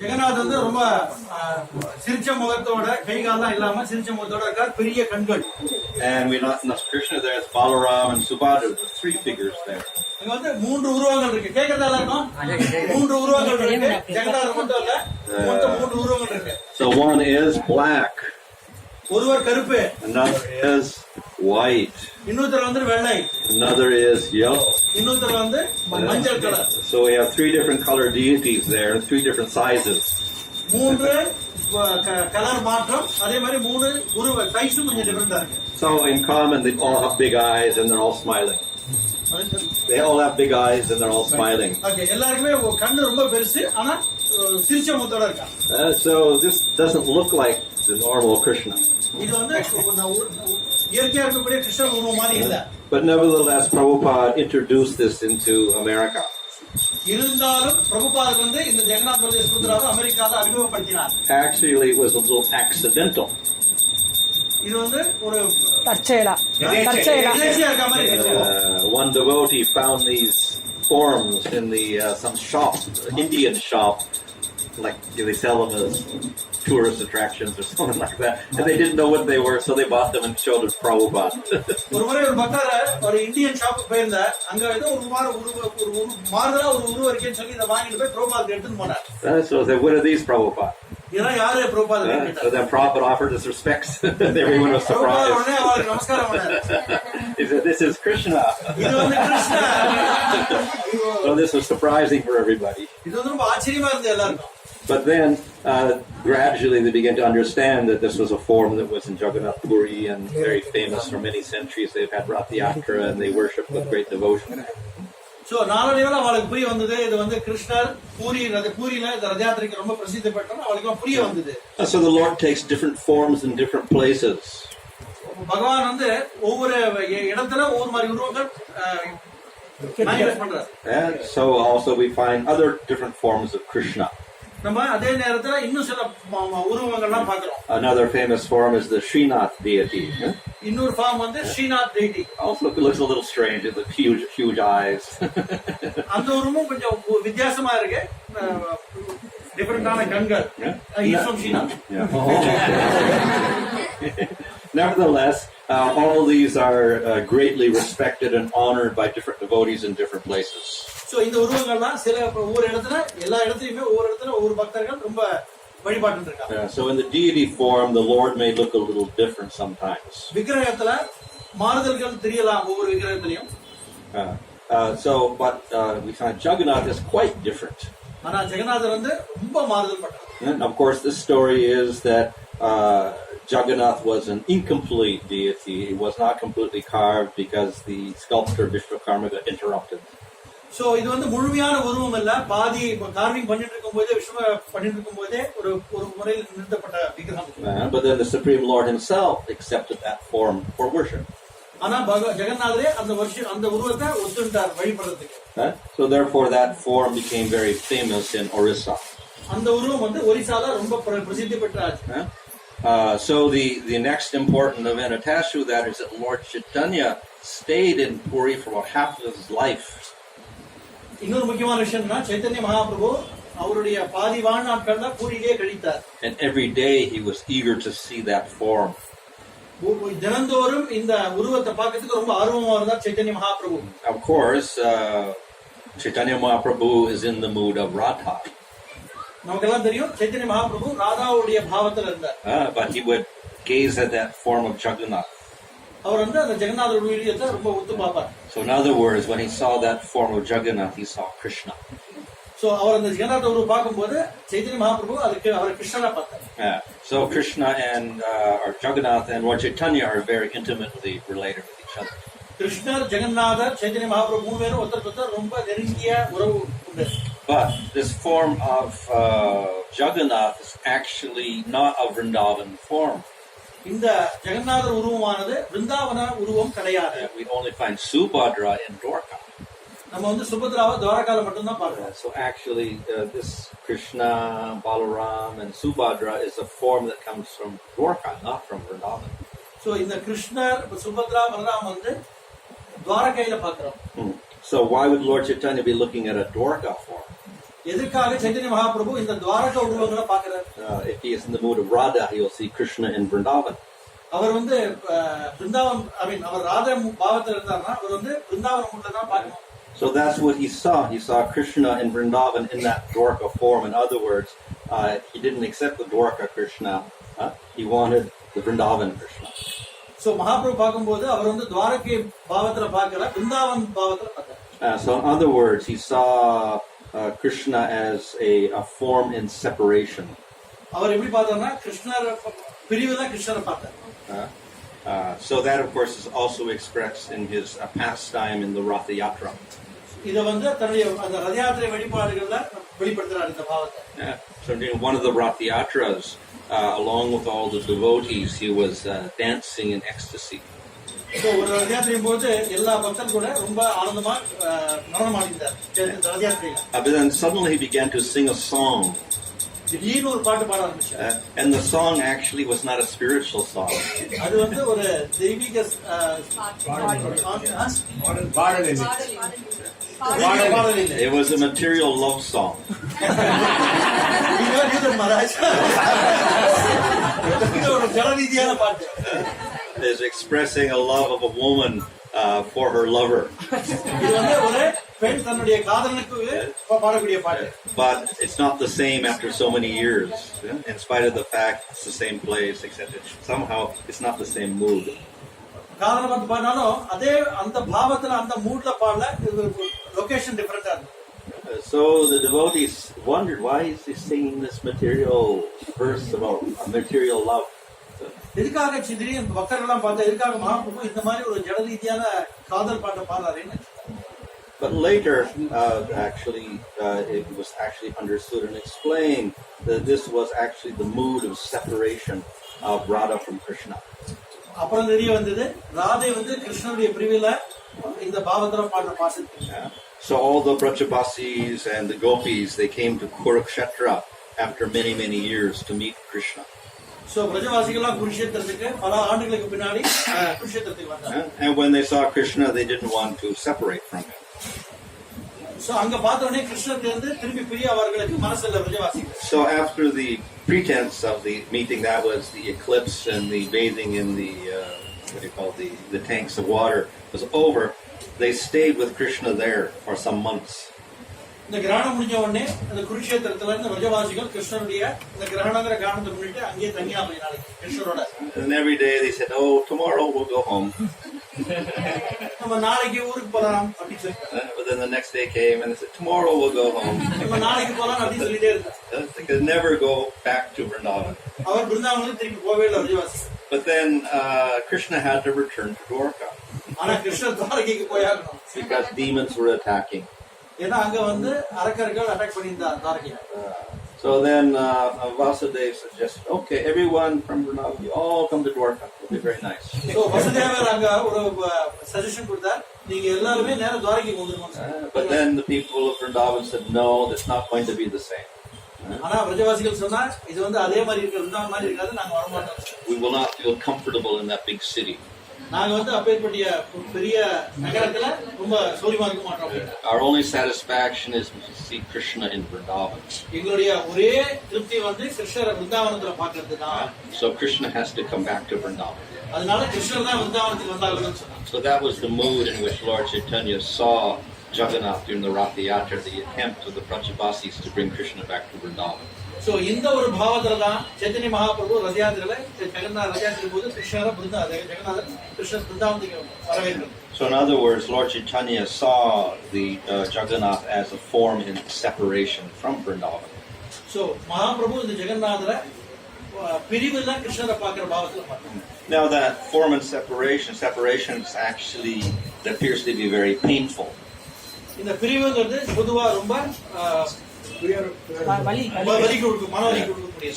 ஜெகநாத் வந்து ரொம்ப சிரிச்ச முகத்தோட கைகாலெல்லாம் இல்லாம சிரிச்ச முகத்தோட இருக்கார், பெரிய கண்கள். And we're not in Krishna, there's Balaram and Subhadra, the three figures there. அங்க வந்து மூன்று உருவங்கள் இருக்கு. கேக்குறதா இருக்கும்? மூன்று உருவங்கள் இருக்கு. ஜெகநாத் மட்டும் இல்ல, மொத்தம் மூன்று உருவங்கள் இருக்கு. So one is black. ஒருவர் கருப்பு. Another is white. இன்னொருத்தர் வந்து வெள்ளை. Another is yellow. இன்னொருத்தர் வந்து மஞ்சள் colour. So we have three different color deities there, three different sizes. மூன்று கலர் மாற்றம், அதே மாதிரி மூணு உருவ சைஸும் கொஞ்சம் டிஃபரெண்டா இருக்கு. So in common, they all have big eyes and they're all smiling. They all have big eyes and they're all smiling. Okay, எல்லாருக்குமே கண்ணு ரொம்ப பெருசு, ஆனா சிரிச்ச முகத்தோட இருக்கா. So this doesn't look like the normal Krishna. இது வந்து இயற்கையா இருக்கக்கூடிய கிருஷ்ண உருவம் மாதிரி இல்ல. But nevertheless, Prabhupada introduced this into America. இருந்தாலும் பிரபுபாத் வந்து இந்த ஜெகநாத் பல்தேவ் சுபத்ராவை அமெரிக்கால அறிமுகப்படுத்தினார். Actually, it was a little accidental. இது வந்து ஒரு one devotee found these forms in the some shop, Indian shop, like they sell them as tourist attractions or something like that, and they didn't know what they were, so they bought them and showed it to Prabhupada. ஒரு முறை ஒரு பக்தர் ஒரு Indian ஷாப்புக்கு போயிருந்தார். அங்க ஏதோ ஒரு மாறுதலா ஒரு உருவம் இருக்குன்னு சொல்லி இதை வாங்கிட்டு போய் பிரபுபாத் எடுத்துட்டு போனார். So they said, what are these, Prabhupada? இதெல்லாம் யாரு பிரபுபாத் கேட்டார். So then Prabhupada offered his respects. Everyone was surprised. உடனே அவருக்கு நமஸ்காரம் பண்ணார். He said, this is Krishna. இது வந்து Krishna. So this was surprising for everybody. இது வந்து ரொம்ப ஆச்சரியமா இருந்தது எல்லாருக்கும். But then, gradually they began to understand that this was a form that was in Jagannath Puri and very famous for many centuries. They've had Rath Yatra and they worship with great devotion. So, நாளடைவில் அவளுக்கு புரிய வந்தது, இது வந்து கிருஷ்ணர் பூரியில ரதயாத்திரைக்கு ரொம்ப பிரசித்தி பெற்றோம். அவளுக்கு புரிய வந்தது. So the Lord takes different forms in different places. பகவான் வந்து ஒவ்வொரு இடத்துல ஒவ்வொரு மாதிரி உருவங்கள் பண்றார். And so also we find other different forms of Krishna. நம்ம அதே நேரத்துல இன்னும் சில உருவங்கள்லாம் பார்க்கிறோம். Another famous form is the Srinath deity. இன்னொரு ஃபார்ம் வந்து Srinath deity. Also it looks a little strange with huge eyes. அந்த உருவம் கொஞ்சம் வித்தியாசமா இருக்கு. டிஃபரண்டான கண்கள். He's from Srinath. Nevertheless, all these are greatly respected and honored by different devotees in different places. So இந்த உருவங்கள்லாம் சில ஒவ்வொரு இடத்துல எல்லா இடத்துலயுமே ஒவ்வொரு இடத்துல ஒவ்வொரு பக்தர்கள் ரொம்ப வழிபாட்டு இருக்காங்க. So in the deity form, the Lord may look a little different sometimes. விக்கிரகத்துல மாறுதல்கள் தெரியலாம் ஒவ்வொரு விக்கிரகத்திலயும். But we find Jagannath is quite different. ஆனா ஜெகநாதர் வந்து ரொம்ப மாறுதல் பண்றார். And of course, this story is that Jagannath was an incomplete deity. He was not completely carved because the sculptor Vishwakarma got interrupted. So இது வந்து முழுமையான உருவம் இல்ல, பாதி கார்விங் பண்ணிட்டு இருக்கும்போதே விஸ்வ பண்ணிட்டு இருக்கும்போதே ஒரு முறையில் நிறுத்தப்பட்ட விக்கிரகம். But then the Supreme Lord himself accepted that form for worship. ஆனா ஜெகநாதரே அந்த உருவத்தை ஒத்துண்டார் வழிபடுறதுக்கு. So therefore that form became very famous in Orissa. அந்த உருவம் வந்து ஒரிசால ரொம்ப பிரசித்தி பெற்றாச்சு. So the next important event attached to that is that Lord Chaitanya stayed in Puri for about half of his life. இன்னொரு முக்கியமான விஷயம்னா சைத்தன்ய மகாபிரபு அவருடைய பாதி வாழ்நாட்கள்ல பூரியிலே கழித்தார். And every day he was eager to see that form. தினந்தோறும் இந்த உருவத்தை பார்க்கிறதுக்கு ரொம்ப ஆர்வமா இருந்தார் Chaitanya Mahaprabhu. Of course, Chaitanya Mahaprabhu is in the mood of Radha. நமக்கெல்லாம் தெரியும் சைத்தன்ய மகாபிரபு ராதாவுடைய பாவத்துல இருந்தார். But he would gaze at that form of Jagannath. அவர் வந்து அந்த ஜெகநாதர் உருவத்தை ரொம்ப உத்து பார்ப்பார். So in other words, when he saw that form of Jagannath, he saw Krishna. So அவர் அந்த ஜெகநாதர் உருவத்தை பார்க்கும்போது சைத்தன்ய மகாபிரபு அவர் கிருஷ்ணனை பார்த்தார். So Krishna and or Jagannath and Lord Chaitanya are very intimately related with each other. கிருஷ்ணர் ஜெகநாதர் சைத்தன்ய மகாபிரபு மூணு பேரும் ஒருத்தர் ரொம்ப நெருங்கிய உறவு உண்டு. But this form of Jagannath is actually not a Vrindavan form. இந்த ஜெகநாதர் உருவமானது விருந்தாவன உருவம் கிடையாது. We only find Subhadra in Dwarka. நம்ம வந்து சுபத்ராவை துவாரகால மட்டும் தான் பார்க்கிறோம். So actually this Krishna, Balaram and Subhadra is a form that comes from Dwarka, not from Vrindavan. So இந்த கிருஷ்ணர் சுபத்ரா பலராம் வந்து துவாரகையில பார்க்கிறோம். So why would Lord Chaitanya be looking at a Dwarka form? எதற்காக சைத்தன்ய மகாபிரபு இந்த துவாரக உருவங்களை பார்க்கிறார்? If he is in the mood of Radha, he will see Krishna in Vrindavan. அவர் வந்து பிருந்தாவன் அவர் ராதா பாவத்தில் இருந்தாருன்னா அவர் வந்து பிருந்தாவன் மூட்ல தான் பார்க்கணும். So that's what he saw. He saw Krishna in Vrindavan in that Dwarka form. In other words, he didn't accept the Dwarka Krishna. He wanted the Vrindavan Krishna. So Mahaprabhu பார்க்கும்போது அவர் வந்து துவாரகை பாவத்துல பார்க்கல, பிருந்தாவன் பாவத்துல பார்த்தார். So in other words, he saw Krishna as a form in separation. அவர் எப்படி பார்த்தார்னா கிருஷ்ணர் பிரிவுல கிருஷ்ணரை பார்த்தார். So that of course is also expressed in his pastime in the Ratha Yatra. இத வந்து தன்னுடைய அந்த ரத யாத்திரை வழிபாடுகள்ல வெளிப்படுத்துறார் இந்த பாவத்தை. So during one of the Ratha Yatras, along with all the devotees, he was dancing in ecstasy. So ஒரு ரத யாத்திரையின் போது எல்லா பக்தர்கள் கூட ரொம்ப ஆனந்தமா நடனம் ஆடினார் இந்த ரத யாத்திரையில. But then suddenly he began to sing a song. திடீர்னு ஒரு பாட்டு பாட ஆரம்பிச்சார். And the song actually was not a spiritual song. அது வந்து ஒரு தெய்வீக பாடல். It was a material love song. ஒரு ஜனரீதியான பாட்டு. Is expressing a love of a woman for her lover. இது வந்து ஒரு பெண் தன்னுடைய காதலனுக்கு பாடக்கூடிய பாட்டு. But it's not the same after so many years. In spite of the fact it's the same place, etc. Somehow it's not the same mood. காதல பார்த்து பாடினாலும் அதே அந்த பாவத்துல அந்த மூட்ல பாடல, லொகேஷன் டிஃபரெண்டா இருக்கு. So the devotees wondered, why is he singing this material verse about material love? எதுக்காக திடீர்னு பக்தர்கள்லாம் பார்த்தா எதுக்காக மகாபிரபு இந்த மாதிரி ஒரு ஜட ரீதியான காதல் பாட்டை பாடுறாருன்னு. But later, it was actually understood and explained that this was actually the mood of separation of Radha from Krishna. அப்புறம் தெரிய வந்தது ராதை வந்து கிருஷ்ணனுடைய பிரிவில இந்த பாவத்துல பாடுற பாட்டு. So all the Brajabasis and the Gopis, they came to Kurukshetra after many, many years to meet Krishna. So பிரஜவாசிகள்லாம் குருஷேத்திரத்துக்கு பல ஆண்டுகளுக்கு பின்னாடி குருஷேத்திரத்துக்கு வந்தாங்க. And when they saw Krishna, they didn't want to separate from him. So அங்க பார்த்த உடனே கிருஷ்ணர் இருந்து திரும்பி பிரிய அவர்களுக்கு மனசில்ல பிரஜவாசிகள். So after the pretense of the meeting, that was the eclipse and the bathing in the the tanks of water was over, they stayed with Krishna there for some months. இந்த கிரகணம் முடிஞ்ச உடனே அந்த குருஷேத்திரத்துல இருந்த பிரஜவாசிகள் கிருஷ்ணனுடைய இந்த கிரகணங்கிற காரணத்தை முன்னிட்டு அங்கேயே தங்கியா போயினாங்க கிருஷ்ணரோட. And every day they said, "Oh, tomorrow we'll go home." நம்ம நாளைக்கு ஊருக்கு போலாம் அப்படி சொல்லிட்டாங்க. But then the next day came and they said, "Tomorrow we'll go home." நம்ம நாளைக்கு போலாம் அப்படி சொல்லிட்டே இருந்தாங்க. They could never go back to Vrindavan. அவர் பிருந்தாவனுக்கு திரும்பி போவே இல்லை பிரஜவாசி. But then Krishna had to return to Dwarka. ஆனா கிருஷ்ணர் துவாரகைக்கு போயாகணும். Because demons were attacking. ஏன்னா அங்க வந்து அரக்கர்கள் அட்டாக் பண்ணியிருந்தாங்க துவாரகையை. So then Vasudeva suggested, okay, everyone from Vrindavan, you all come to Dwarka. It'll be very nice. So Vasudevar அங்க ஒரு சஜஷன் கொடுத்தார், நீங்க எல்லாருமே நேரா துவாரகைக்கு வந்துருங்க. But then the people of Vrindavan said, no, that's not going to be the same. ஆனா பிரஜவாசிகள் சொன்னா இது வந்து அதே மாதிரி இருக்கு, விருந்தாவன் மாதிரி இருக்காது, நாங்க வர மாட்டோம். We will not feel comfortable in that big city. நாங்க வந்து அப்பேற்பட்ட பெரிய நகரத்துல ரொம்ப சௌரியமா இருக்க மாட்டோம். Our only satisfaction is to see Krishna in Vrindavan. எங்களுடைய ஒரே திருப்தி வந்து கிருஷ்ணரை விருந்தாவனத்துல பார்க்கிறது தான். So Krishna has to come back to Vrindavan. அதனால கிருஷ்ணர் தான் விருந்தாவனத்துக்கு வந்தாங்கன்னு சொன்னாங்க. So that was the mood in which Lord Chaitanya saw Jagannath during the Ratha Yatra, the attempt of the Brajabasis to bring Krishna back to Vrindavan. So இந்த ஒரு பாவத்துல தான் சைத்தன்ய மகாபிரபு ரத யாத்திரையில ஜெகநாத ரத யாத்திரை போது கிருஷ்ணரை ஜெகநாதர் கிருஷ்ணர் பிருந்தாவனத்துக்கு வரவேற்றார். So in other words, Lord Chaitanya saw the Jagannath as a form in separation from Vrindavan. So Mahaprabhu இந்த ஜெகநாதரை பிரிவுல கிருஷ்ணரை பார்க்கிற பாவத்துல பார்த்தார். Now that form in separation is actually, it appears to be very painful. இந்த பிரிவுங்கிறது பொதுவா ரொம்ப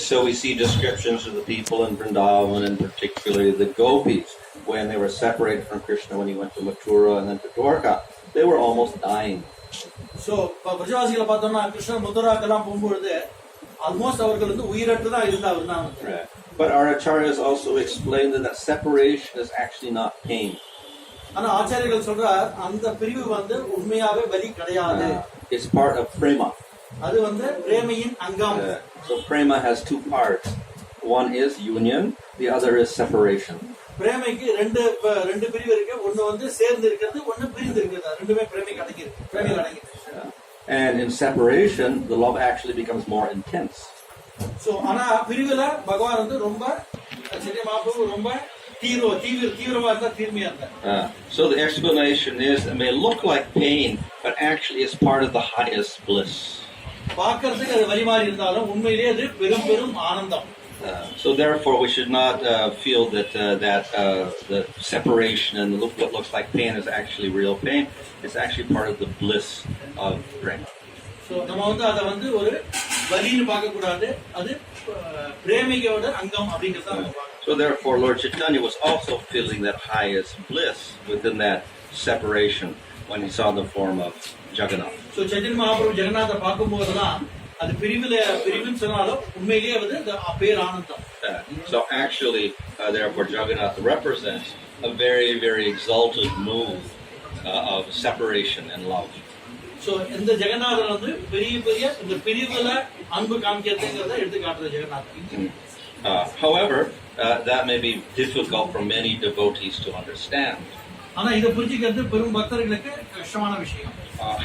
So we see descriptions of the people in Vrindavan, and particularly the gopis, when they were separated from Krishna when he went to Mathura and then to Dwarka, they were almost dying. So பிரஜவாசிகளை பார்த்தோம்னா கிருஷ்ணர் மதுராக்கெல்லாம் போகும்பொழுது almost அவர்கள் வந்து உயிரற்று தான் இருந்தாங்க. But our acharyas also explained that separation is actually not pain. ஆனா ஆச்சாரியர்கள் சொல்றார் அந்த பிரிவு வந்து உண்மையாவே வலி கிடையாது. It's part of prema. அது வந்து பிரேமையின் அங்கம். So prema has two parts. One is union, the other is separation. பிரேமைக்கு ரெண்டு பிரிவு இருக்கு. ஒன்னு வந்து சேர்ந்து இருக்கிறது, ஒன்னு பிரிந்து இருக்கிறது. ரெண்டுமே பிரேமைக்கு அடங்கியிருக்கு. பிரேமையில் அடங்கியிருக்கு. And in separation, the love actually becomes more intense. So ஆனா பிரிவுல பகவான் வந்து ரொம்ப சத்தியமாபு ரொம்ப தீவிரமா இருந்தா தீர்மையா இருந்தா. So the explanation is it may look like pain, but actually it's part of the highest bliss. பார்க்கிறதுக்கு அது வலி மாதிரி இருந்தாலும் உண்மையிலேயே அது பெரும் ஆனந்தம். So therefore we should not feel that the separation and what looks like pain is actually real pain. It's actually part of the bliss of prema. So நம்ம வந்து அத வந்து ஒரு வலின்னு பார்க்க கூடாது. அது பிரேமிகையோட அங்கம் அப்படிங்கறத நம்ம பார்க்கணும். So therefore Lord Chaitanya was also feeling that highest bliss within that separation when he saw the form of Jagannath. So Chaitanya Mahaprabhu Jagannatha பார்க்கும்போதெல்லாம் அது பிரிவுன்னு சொன்னாலும் உண்மையிலேயே வந்து பேர் ஆனந்தம். So actually therefore Jagannath represents a very, very exalted mood of separation and love. So இந்த ஜெகநாதர் வந்து பெரிய இந்த பிரிவுல அன்பு காமிக்கிறதுங்கிறத எடுத்து காட்டுற ஜெகநாதர். However, that may be difficult for many devotees to understand. ஆனா இத புரிஞ்சிக்கிறது பெரும் பக்தர்களுக்கு கஷ்டமான விஷயம்.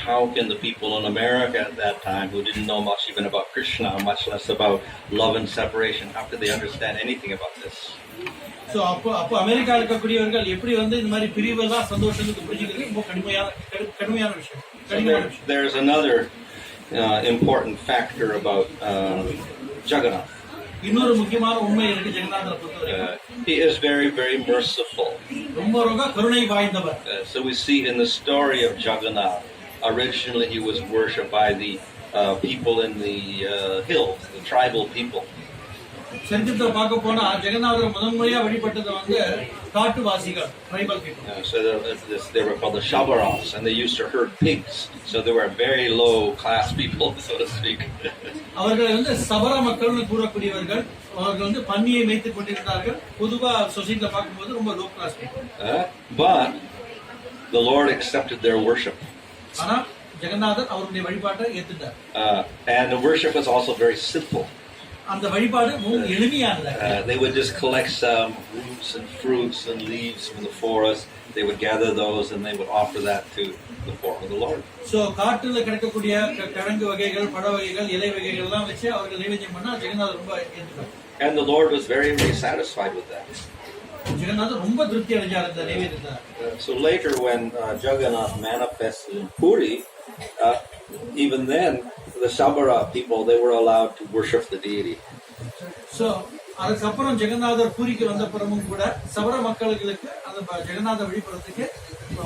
How can the people in America at that time who didn't know much even about Krishna, much less about love and separation, how could they understand anything about this? So அப்போ அமெரிக்கால இருக்கக்கூடியவர்கள் எப்படி வந்து இந்த மாதிரி பிரிவெல்லாம் சந்தோஷத்துக்கு புரிஞ்சிக்கிறது ரொம்ப கடுமையான விஷயம். There's another important factor about Jagannath. இன்னொரு முக்கியமான உண்மை இருக்கு ஜெகநாதரை பொறுத்தவரைக்கும். He is very, very merciful. ரொம்ப கருணை வாய்ந்தவர். So we see in the story of Jagannath, originally he was worshipped by the people in the hills, the tribal people. சரித்திரத்தை பார்க்க போனா ஜெகநாதர் முதன்முறையா வழிபட்டது வந்து காட்டுவாசிகள், tribal people. So they were called the Shabaras, and they used to herd pigs. So they were very low class people, so to speak. அவர்கள் வந்து சபர மக்கள்னு கூறக்கூடியவர்கள். அவர்கள் வந்து பன்னியை மேய்த்துக் கொண்டிருந்தார்கள். பொதுவா சொசைட்டில பார்க்கும்போது ரொம்ப low class people. But the Lord accepted their worship. ஆனா ஜெகநாதர் அவருடைய வழிபாட்டை ஏத்துட்டார். And the worship was also very simple. அந்த வழிபாடு மிகவும் எளிமையானது. They would just collect some roots and fruits and leaves from the forest. They would gather those and they would offer that to the form of the Lord. So காட்டுல கிடைக்கக்கூடிய கிழங்கு வகைகள், பழ வகைகள், இலை வகைகள் எல்லாம் வச்சு அவர்கள் நைவேத்தியம் பண்ணா ஜெகநாதர் ரொம்ப ஏத்துட்டார். And the Lord was very, very satisfied with that. ஜெகநாதர் ரொம்ப திருப்தி அடைஞ்சார் இந்த நைவேத்தியத்தை. So later when Jagannath manifested in Puri, even then the Sabara people, they were allowed to worship the deity. So அதுக்கப்புறம் ஜெகநாதர் பூரிக்கு வந்த பிறகும் கூட சபர மக்களுக்கு அந்த ஜெகநாதர் வழிபடுறதுக்கு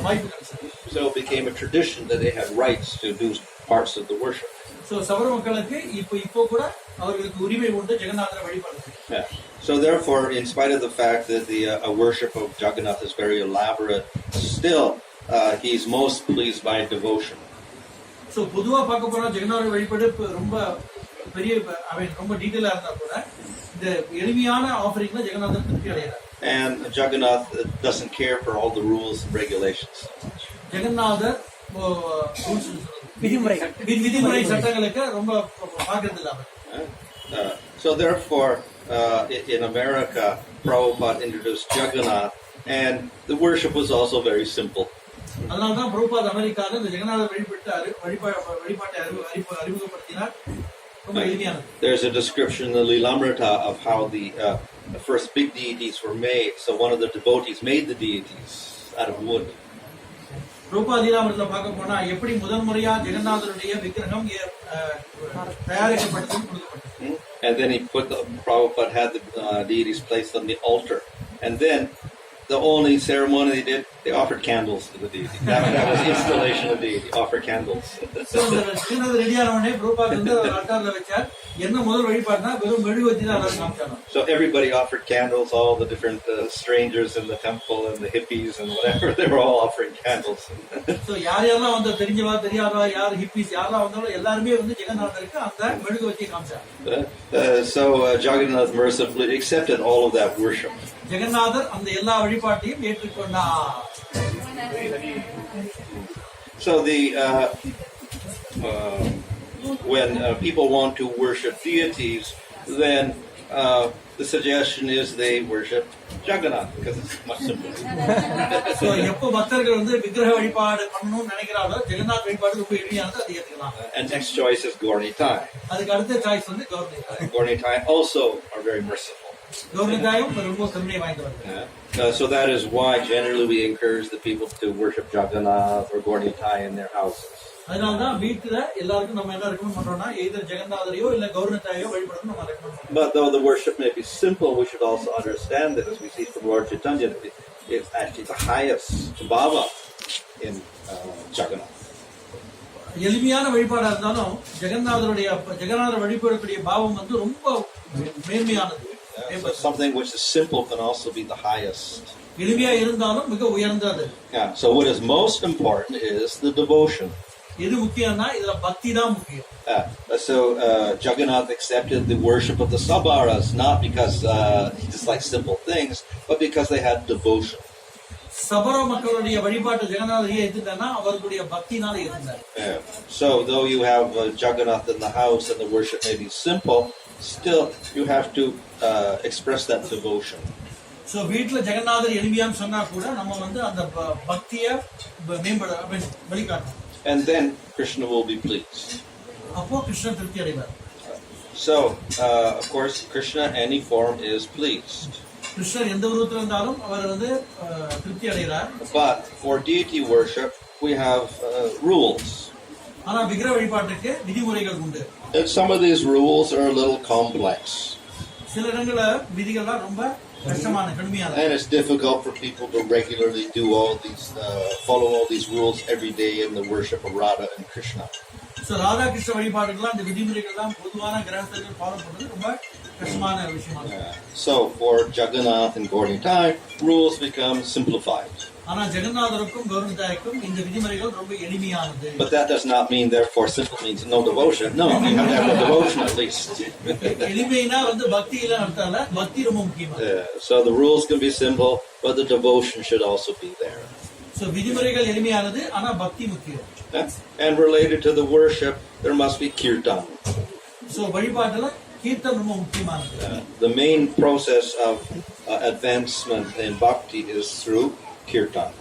வாய்ப்பு கிடைச்சது. So it became a tradition that they had rights to do parts of the worship. So சபர மக்களுக்கு இப்போ கூட அவர்களுக்கு உரிமை உண்டு ஜெகநாதரை வழிபடுறதுக்கு. So therefore, in spite of the fact that the worship of Jagannath is very elaborate, still he's most pleased by devotion. So பொதுவா பார்க்க போனா ஜெகநாதர் வழிபாடு ரொம்ப பெரிய ரொம்ப டீடைலா இருந்தா கூட இந்த எளிமையான ஆஃபரிங்ல ஜெகநாதர் திருப்தி அடைகிறார். And Jagannath doesn't care for all the rules and regulations. ஜெகநாதர் விதிமுறை சட்டங்களுக்கு ரொம்ப பார்க்கறது இல்ல அவர். So therefore, in America, Prabhupada introduced Jagannath, and the worship was also very simple. அதனால்தான் பிரபுபாத் அமெரிக்கால இந்த ஜெகநாதர் வழிபாட்டை அறிமுகப்படுத்தினார். ரொம்ப எளிமையானது. There's a description in the Lilamrita of how the first big deities were made. So one of the devotees made the deities out of wood. Prabhupad லீலாமிரத்துல பார்க்க போனா எப்படி முதன்முறையா ஜெகநாதருடைய விக்கிரகம் தயாரிக்கப்பட்டதுன்னு கொடுக்கப்பட்டது. And then Prabhupada had the deities placed on the altar, and then the only ceremony they did, they offered candles to the deity. That was installation of deity, offer candles. So everybody offered candles, all the different strangers in the temple and the hippies and whatever, they were all offering candles. So யாரெல்லாம் வந்து தெரிஞ்சவா தெரியாதவா யார் hippies யாரெல்லாம் வந்தாலும் எல்லாருமே வந்து ஜெகநாதருக்கு அந்த மெழுகு வச்சு காமிச்சாங்க. So Jagannath mercifully accepted all of that worship. ஜெகநாதர் அந்த எல்லா வழிபாட்டையும் ஏற்றுக்கொண்டார். So the when people want to worship deities, then the suggestion is they worship Jagannath because it's much simpler. So எப்போ பக்தர்கள் வந்து விக்கிரக வழிபாடு பண்ணணும்னு நினைக்கிறாங்களோ ஜெகநாத் வழிபாடு ரொம்ப எளிமையானது, அதை ஏத்துக்கலாம். And next choice is Gaurnitai. அதுக்கு அடுத்த சாய்ஸ் வந்து கௌர்னிதாய். Gaurnitai also are very merciful. கௌர்னிதாயும் ரொம்ப கருணை வாய்ந்தவர்கள். So that is why generally we encourage the people to worship Jagannath or Gaurnitai in their houses. அதனாலதான் வீட்டுல எல்லாருக்கும் நம்ம என்ன ரெக்கமெண்ட் பண்றோம்னா எய்தர் ஜெகநாதரையோ இல்ல கௌர்னிதாயோ வழிபடணும் நம்ம ரெக்கமெண்ட் பண்றோம். But though the worship may be simple, we should also understand that, as we see from Lord Chaitanya, it's actually the highest bhava in Jagannath. எளிமையான வழிபாடா இருந்தாலும் ஜெகநாதர் வழிபடக்கூடிய பாவம் வந்து ரொம்ப மேன்மையானது. So something which is simple can also be the highest. எளிமையா இருந்தாலும் மிக உயர்ந்தது. Yeah. So what is most important is the devotion. எது முக்கியம்னா இதுல பக்தி தான் முக்கியம். So Jagannath accepted the worship of the Sabaras not because he disliked simple things, but because they had devotion. சபர மக்களுடைய வழிபாட்டு ஜெகநாதரையே ஏத்துட்டானா அவர்களுடைய பக்தினால ஏத்துட்டார். So though you have Jagannath in the house and the worship may be simple, still you have to express that devotion. So வீட்ல ஜெகநாதர் எளிமையான்னு சொன்னா கூட நம்ம வந்து அந்த பக்தியை வெளிக்காட்டணும். And then Krishna will be pleased. அப்போ கிருஷ்ணன் திருப்தி அடைவார். So of course Krishna any form is pleased. கிருஷ்ணர் எந்த உருவத்தில் இருந்தாலும் அவர் வந்து திருப்தி அடைகிறார். But for deity worship we have rules. ஆனா விக்கிரக வழிபாட்டுக்கு விதிமுறைகள் உண்டு. And some of these rules are a little complex. சில இடங்கள்ல விதிகள்லாம் ரொம்ப கஷ்டமான கடுமையான. And it's difficult for people to regularly do all these follow all these rules every day in the worship of Radha and Krishna. So Radha Krishna வழிபாட்டுக்குலாம் இந்த விதிமுறைகள்லாம் பொதுவான கிரகஸ்தர்கள் follow பண்றது ரொம்ப கஷ்டமான விஷயமா இருக்கு. So for Jagannath and Gaurnitai rules become simplified. ஆனா ஜெகநாதருக்கும் கௌர்னிதாய்க்கும் இந்த விதிமுறைகள் ரொம்ப எளிமையானது. But that does not mean therefore simple means no devotion. No, you have to have a devotion at least. எளிமைனா வந்து பக்தி இல்ல அர்த்தம், பக்தி ரொம்ப முக்கியமானது. So the rules can be simple, but the devotion should also be there. So விதிமுறைகள் எளிமையானது ஆனா பக்தி முக்கியம். And related to the worship there must be kirtan. So வழிபாட்டுல kirtan ரொம்ப முக்கியமானது. The main process of advancement in bhakti is through kirtan.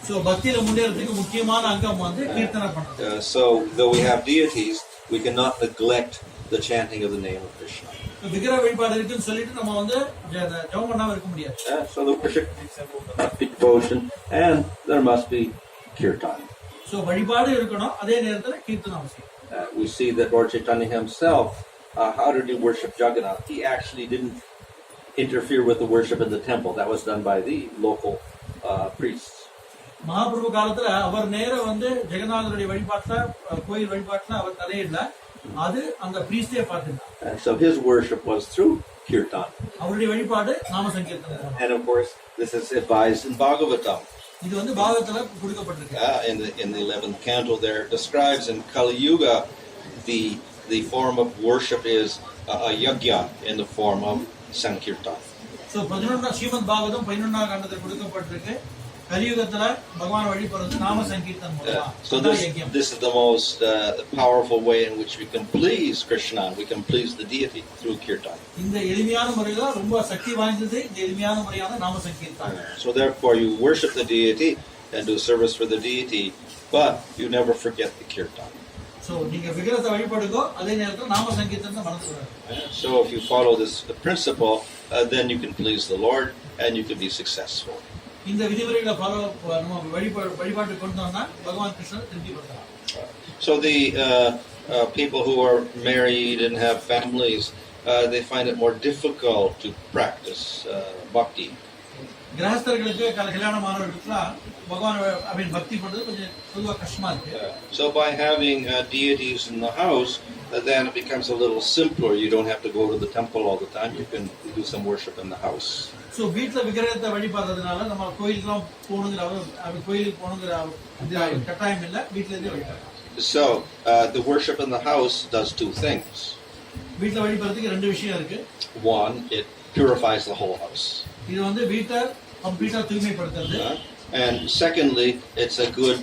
So பக்தியில முன்னேறதுக்கு முக்கியமான அங்கம் வந்து கீர்த்தனை பண்றது. So though we have deities, we cannot neglect the chanting of the name of Krishna. விக்கிரக வழிபாடு இருக்குன்னு சொல்லிட்டு நம்ம வந்து ஜெபம் பண்ணாம இருக்க முடியாது. So the worship must be devotion and there must be kirtan. So வழிபாடு இருக்கணும், அதே நேரத்துல கீர்த்தனம் அவசியம். We see that Lord Chaitanya himself, how did he worship Jagannath? He actually didn't interfere with the worship in the temple. That was done by the local priests. Mahaprabhu காலத்துல அவர் நேர வந்து ஜெகநாதருடைய வழிபாட்டுல கோயில் வழிபாட்டுல அவர் தலையிடல, அது அந்த பிரீஸ்டே பார்த்துட்டார். So his worship was through kirtan. அவருடைய வழிபாடு நாம சங்கீர்த்தனம். And of course this is advised in Bhagavatam. இது வந்து பாகவதத்துல கொடுக்கப்பட்டிருக்கு. In the 11th canto there describes in Kali Yuga the form of worship is a yajna in the form of sankirtan. So 11 Srimad Bhagavatam 11ஆம் காண்டத்தில் கொடுக்கப்பட்டிருக்கு. கலியுகத்துல பகவான் வழிபடுறது நாம சங்கீர்த்தனம் மூலமா. So this is the most powerful way in which we can please Krishna, we can please the deity through kirtan. இந்த எளிமையான முறையில ரொம்ப சக்தி வாய்ந்தது இந்த எளிமையான முறையான நாம சங்கீர்த்தனம். So therefore you worship the deity and do service for the deity, but you never forget the kirtan. So நீங்க விக்கிரகத்தை வழிபடுங்க, அதே நேரத்துல நாம சங்கீர்த்தனத்தை மறந்துடாதீங்க. So if you follow this principle, then you can please the Lord and you can be successful. இந்த விதிமுறைகளை follow நம்ம வழிபாட்டு கொண்டோம்னா பகவான் கிருஷ்ணர் திருப்தி படுத்தலாம். So the people who are married and have families, they find it more difficult to practice bhakti. கிரகஸ்தர்களுக்கு கல்யாணமானவர்களுக்குலாம் பகவான் பக்தி பண்றது கொஞ்சம் பொதுவா கஷ்டமா இருக்கு. So by having deities in the house, then it becomes a little simpler. You don't have to go to the temple all the time. You can do some worship in the house. So வீட்ல விக்கிரகத்தை வழிபடுறதுனால நம்ம கோயிலுக்குலாம் போகணுங்கிற கட்டாயம் இல்ல, வீட்ல இருந்தே வழிபடலாம். So the worship in the house does two things. வீட்ல வழிபடுறதுக்கு ரெண்டு விஷயம் இருக்கு. One, it purifies the whole house. இது வந்து வீட்டை கம்ப்ளீட்டா தூய்மைப்படுத்துறது. And secondly, it's a good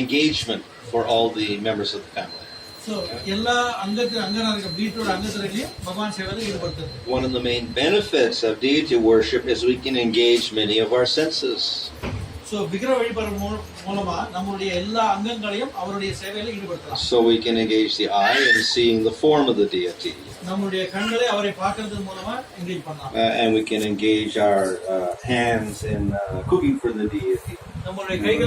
engagement for all the members of the family. So So எல்லா அங்கத்தினர்கள் வீட்டோட அங்கத்தினர்களையும் பகவான் சேவையில் ஈடுபடுத்துறது. One of the main benefits of deity worship is we can engage many of our senses. So விக்கிர வழிபாடு மூலமா நம்மளுடைய எல்லா அங்கங்களையும் அவருடைய சேவையில் ஈடுபடுத்தலாம். So we can engage the eye in seeing the form of the deity. நம்மளுடைய கண்களை அவரை பார்க்கிறது மூலமா என்கேஜ் பண்ணலாம். And we can engage our hands in cooking for the deity. நம்மளுடைய கைகள்